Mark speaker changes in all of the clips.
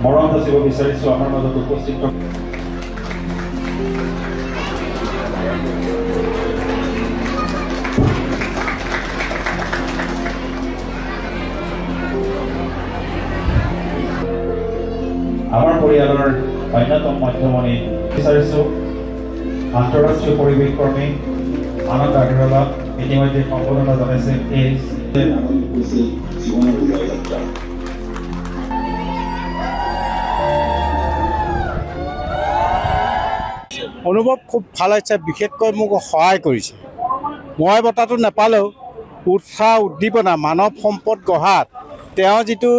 Speaker 1: মৰম যাচিব বিচাৰিছো আমাৰ মাজত উপস্থিত আমাৰ পৰিয়ালৰ অন্যতম মধ্যমণি বিচাৰিছো আন্তঃৰাষ্ট্ৰীয় পৰিৱেশ কৰ্মী আনন্দ আগৰৱালা ইতিমধ্যে সম্বোধনা জনাইছে এই
Speaker 2: অনুভৱ খুব ভাল হৈছে বিশেষকৈ মোক সহায় কৰিছে মই বঁটাটো নাপালেও উৎসাহ উদ্দীপনা মানৱ সম্পদ গঢ়াত তেওঁ যিটো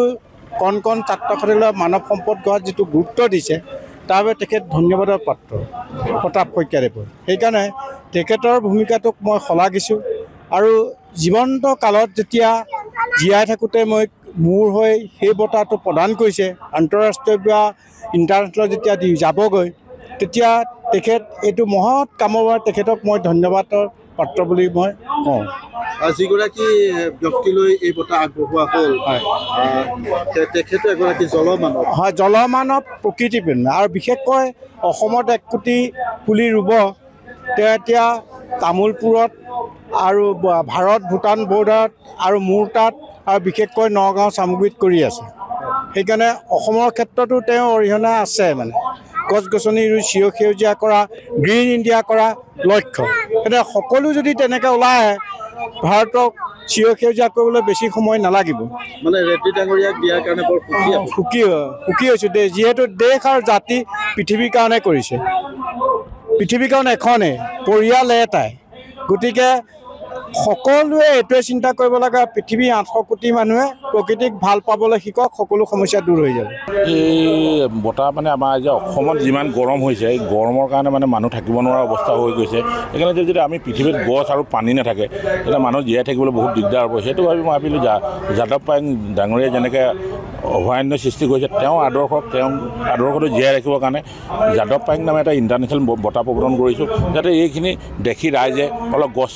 Speaker 2: কণ কণ ছাত্ৰ ছাত্ৰীলৈ মানৱ সম্পদ গঢ়াত যিটো গুৰুত্ব দিছে তাৰ বাবে তেখেত ধন্যবাদৰ পাত্ৰ প্ৰতাপ শইকীয়াদেৱৰ সেইকাৰণে তেখেতৰ ভূমিকাটোক মই শলাগিছোঁ আৰু জীৱন্ত কালত যেতিয়া জীয়াই থাকোঁতে মই মোৰ হৈ সেই বঁটাটো প্ৰদান কৰিছে আন্তঃৰাষ্ট্ৰীয় বা ইণ্টাৰনেশ্যনেল যেতিয়া যাবগৈ তেতিয়া তেখেত এইটো মহৎ কামৰ বাবে তেখেতক মই ধন্যবাদৰ পাত্ৰ বুলি মই কওঁ
Speaker 3: যিগৰাকী ব্যক্তিলৈ এই বঁটা আগবঢ়োৱা হ'ল তেখেতো এগৰাকী জলমানৱ
Speaker 2: হয় জলমানৱ প্ৰকৃতিপ্ৰেমী আৰু বিশেষকৈ অসমত 1 কোটি পুলি ৰুব তেওঁ এতিয়া তামোলপুৰত আৰু ভাৰত ভূটান বৰ্ডাৰত আৰু মোৰ তাত আৰু বিশেষকৈ নগাঁও চামগুৰিত কৰি আছে সেইকাৰণে অসমৰ ক্ষেত্ৰতো তেওঁ অৰিহণা আছে মানে গছ গছনি ৰুই সেউজীয়া কৰা গ্ৰীণ ইণ্ডিয়া কৰা লক্ষ্য এতিয়া সকলো যদি তেনেকৈ ওলাই আহে ভাৰতক সেউজীয়া কৰিবলৈ বেছি সময় নালাগিব
Speaker 3: মানে ৰেড্ডি ডাঙৰীয়াক দিয়াৰ কাৰণে বৰ
Speaker 2: সুখী হৈছোঁ যিহেতু দেশ আৰু জাতি পৃথিৱীৰ কাৰণে কৰিছে পৃথিৱীখন এখনেই পৰিয়াল এটাই গতিকে সকলোৱে এইটোৱে চিন্তা কৰিব লাগে পৃথিৱীৰ 800 কোটি মানুহে প্ৰকৃতিক ভাল পাবলৈ শিকক সকলো সমস্যা দূৰ হৈ যাব
Speaker 4: এই বঁটা মানে আমাৰ যে অসমত যিমান গৰম হৈছে এই গৰমৰ কাৰণে মানে মানুহ থাকিব নোৱাৰা অৱস্থা হৈ গৈছে সেইকাৰণে যদি আমি পৃথিৱীত গছ আৰু পানী নাথাকে তেতিয়া মানুহ জীয়াই থাকিবলৈ বহুত দিগদাৰ হ'ব সেইটো ভাবি মই ভাবিলোঁ যাদৱ পায়েং ডাঙৰীয়াই যেনেকৈ অভয়াৰণ্য সৃষ্টি কৰিছে তেওঁ আদৰ্শটো জীয়াই ৰাখিবৰ কাৰণে যাদৱ পায়েং নামে এটা ইণ্টাৰনেশ্যনেল বঁটা প্ৰদান কৰিছোঁ যাতে এইখিনি দেখি ৰাইজে অলপ গছ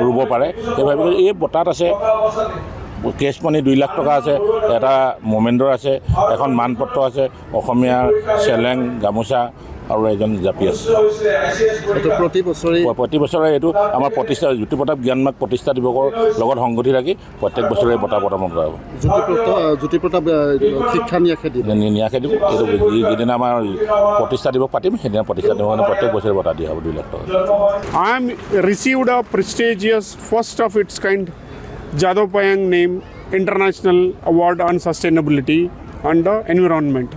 Speaker 4: ৰুব পাৰে সেইভাবে এই বঁটাত আছে কেছ মানি 2 লাখ টকা আছে এটা মোমেন্টৰ আছে এখন মানপত্ৰ আছে অসমীয়া চেলেং গামোচা আৰু এজন জাপি আছে প্ৰতি বছৰে এইটো আমাৰ প্ৰতিষ্ঠা জ্যোতিপ্ৰতাপ জ্ঞানমাৰ্গ প্ৰতিষ্ঠা দিৱসৰ লগত সংগতি ৰাখি প্ৰত্যেক বছৰে বঁটা প্ৰদান কৰা হ'ব
Speaker 3: জ্যোতিপ্ৰতাপ শিক্ষা নিয়াসে দিব
Speaker 4: এইটো যিদিনা আমাৰ প্ৰতিষ্ঠা দিৱস পাতিম সেইদিনা প্ৰতিষ্ঠা দিৱস প্ৰত্যেক বছৰে বঁটা দিয়া হ'ব 2 লাখ টকা
Speaker 5: I am received a prestigious first of its kind Jadhav Payeng name International Award on Sustainability and the Environment.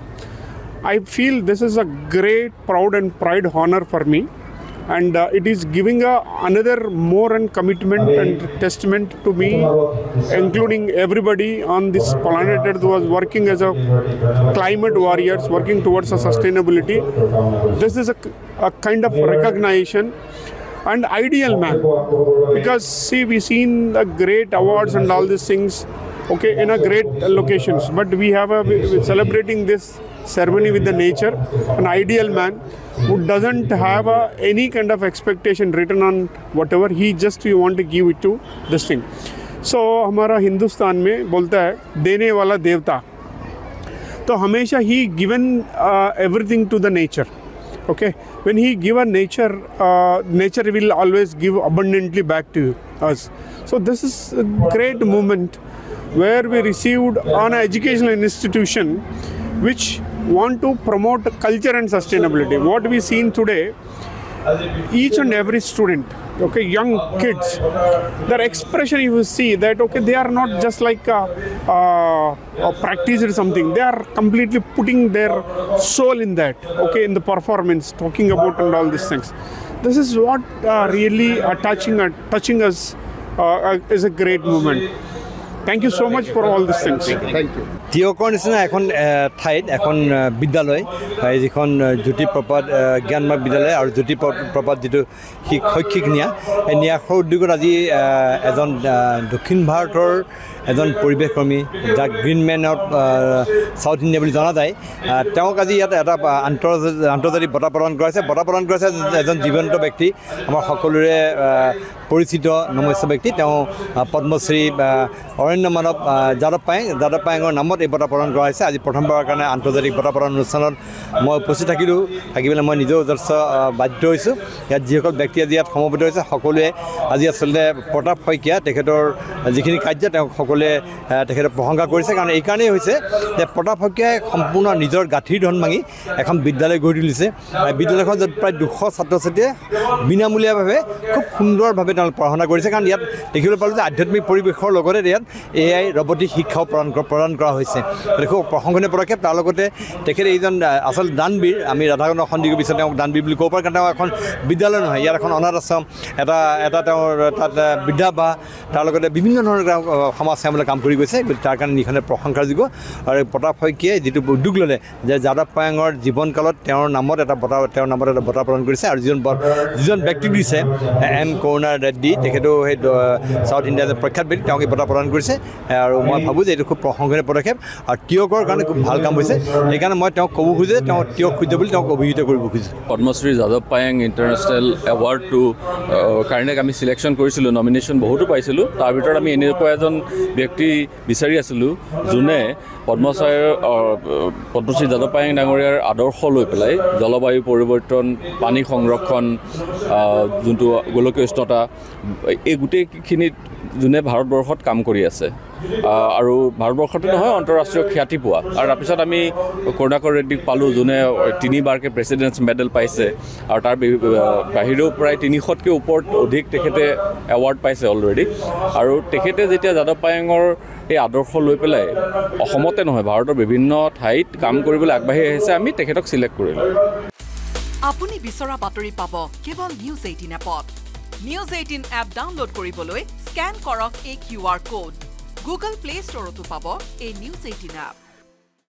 Speaker 5: I feel this is a great proud and pride honor for me and it is giving another more and commitment and testament to me including everybody on this planet that was working as a climate warriors working towards a sustainability. This is a kind of recognition and ideal man because see we seen the great awards and all these things okay in a great locations but we have celebrating this ceremony with the nature an ideal man who doesn't have any kind of expectation written on whatever he just you want to give it to this thing so हमारा हिंदुस्तान में बोलता है देने वाला देवता तो हमेशा he given everything to the nature okay when he given nature nature will always give abundantly back to us so this is a great moment where we received on an educational institution which want to promote culture and sustainability what we seen today each and every student okay young kids their expression you will see that okay they are not just like practice or something they are completely putting their soul in that okay in the performance talking about and all these things this is what really touching us is a great moment thank you so much for all these things
Speaker 3: thank you
Speaker 6: তিয়কৰ নিচিনা এখন ঠাইত এখন বিদ্যালয় যিখন জ্যোতিপ্ৰপাত জ্ঞানমাৰ্গ বিদ্যালয় আৰু জ্যোতিপ্ৰপাত যিটো শৈক্ষিক ন্যাস এই ন্যাসৰ উদ্যোগত আজি এজন দক্ষিণ ভাৰতৰ এজন পৰিৱেশ কৰ্মী যাক green man of south India বুলি জনা যায় তেওঁক আজি ইয়াত এটা আন্তৰ্জাতিক বঁটা প্ৰদান কৰাইছে এজন জীৱন্ত ব্যক্তি আমাৰ সকলোৰে পৰিচিত নমস্য ব্যক্তি তেওঁ পদ্মশ্ৰী অৰণ্য মানৱ যাদৱ পায়েঙৰ নামত এই বঁটা প্ৰদান কৰা হৈছে আজি প্ৰথমবাৰৰ কাৰণে আন্তৰ্জাতিক বঁটা প্ৰদান অনুষ্ঠানত মই উপস্থিত থাকি পেলাই মই নিজেও যথেষ্ট বাধ্য হৈছোঁ ইয়াত যিসকল ব্যক্তি আজি ইয়াত সমবেত হৈছে সকলোৱে আজি আচলতে প্ৰতাপ শইকীয়া তেখেতৰ যিখিনি কাৰ্য তেওঁক সকলোৱে তেখেতে প্ৰশংসা কৰিছে কাৰণ এইকাৰণেই হৈছে যে প্ৰতাপ শইকীয়াই সম্পূৰ্ণ নিজৰ গাঁঠিৰ ধন ভাঙি এখন বিদ্যালয় গঢ়ি তুলিছে বিদ্যালয়খন য'ত প্ৰায় 200 ছাত্ৰ ছাত্ৰীয়ে বিনামূলীয়াভাৱে খুব সুন্দৰভাৱে তেওঁলোকে পঢ়া শুনা কৰিছে কাৰণ ইয়াত দেখিবলৈ পালোঁ যে আধ্যাত্মিক পৰিৱেশৰ লগতে ইয়াত AI ৰবটিক শিক্ষাও প্ৰদান কৰা হৈছে খুব প্ৰশংসনীয় পদক্ষেপ তাৰ লগতে তেখেতে এইজন আচলতে দানবীৰ আমি ৰাধাকান্ত সন্দিকৈ পিছত তেওঁক দানবীৰ বুলি ক'ব পাৰোঁ কাৰণ তেওঁ এখন বিদ্যালয় নহয় ইয়াত এখন অনাথ আশ্ৰম এটা তেওঁৰ তাত বৃদ্ধাবাস তাৰ লগতে বিভিন্ন ধৰণৰ সমাজ সেৱামূলক কাম কৰি গৈছে গতিকে তাৰ কাৰণে নিখনে প্ৰশংসাযোগ্য আৰু প্ৰতাপ শইকীয়াই যিটো উদ্যোগ ল'লে যে যাদৱ পায়েঙৰ জীৱনকালত তেওঁৰ নামত এটা বঁটা প্ৰদান কৰিছে আৰু যিজন ব্যক্তিক দিছে M Karuna Reddy তেখেতেও সেই চাউথ ইণ্ডিয়াৰ প্ৰখ্যাত ব্যক্তি তেওঁক এই বঁটা প্ৰদান কৰিছে আৰু মই ভাবোঁ যে এইটো খুব প্ৰশংসনীয় পদক্ষেপ আৰু তিয়কৰ কাৰণে খুব ভাল কাম হৈছে সেইকাৰণে মই তেওঁক ক'ব খোজোঁ যে তেওঁ তিয়ক সূৰ্য বুলি তেওঁক অভিহিত কৰিব খুজিছোঁ
Speaker 7: পদ্মশ্ৰী যাদৱ পায়েং ইণ্টাৰনেশ্যনেল এৱাৰ্ডটো কাৰণে আমি চিলেকশ্যন কৰিছিলোঁ নমিনেশ্যন বহুতো পাইছিলোঁ তাৰ ভিতৰত আমি এনেকুৱা এজন ব্যক্তি বিচাৰি আছিলোঁ যোনে পদ্মশ্ৰী যাদৱ পায়েং ডাঙৰীয়াৰ আদৰ্শ লৈ পেলাই জলবায়ু পৰিৱৰ্তন পানী সংৰক্ষণ যোনটো গোলকীয় উষ্ণতা এই গোটেইখিনিত যোনে ভাৰতবৰ্ষত কাম কৰি আছে আৰু ভাৰতবৰ্ষতে নহয় আন্তঃৰাষ্ট্ৰীয় খ্যাতি পোৱা আৰু তাৰপিছত আমি কৰুণাকৰ ৰেড্ডীক পালোঁ যোনে 3বাৰকৈ প্ৰেচিডেণ্টছ মেডেল পাইছে আৰু তাৰ বাহিৰেও প্ৰায় 300তকৈ ওপৰত অধিক তেখেতে এৱাৰ্ড পাইছে অলৰেডি আৰু তেখেতে যেতিয়া যাদৱ পায়েঙৰ এই আদৰ্শ লৈ পেলাই অসমতে নহয় ভাৰতৰ বিভিন্ন ঠাইত কাম কৰিবলৈ আগবাঢ়ি আহিছে আমি তেখেতক চিলেক্ট কৰিলোঁ
Speaker 8: আপুনি বিচৰা বাতৰি পাব কেৱল নিউজ 18 এপত নিউজ 18 এপ ডাউনলোড কৰিবলৈ স্ক্যান কৰক এই QR কোড গুগল প্লে ষ্টৰতো পাব এই নিউজ 18 এপ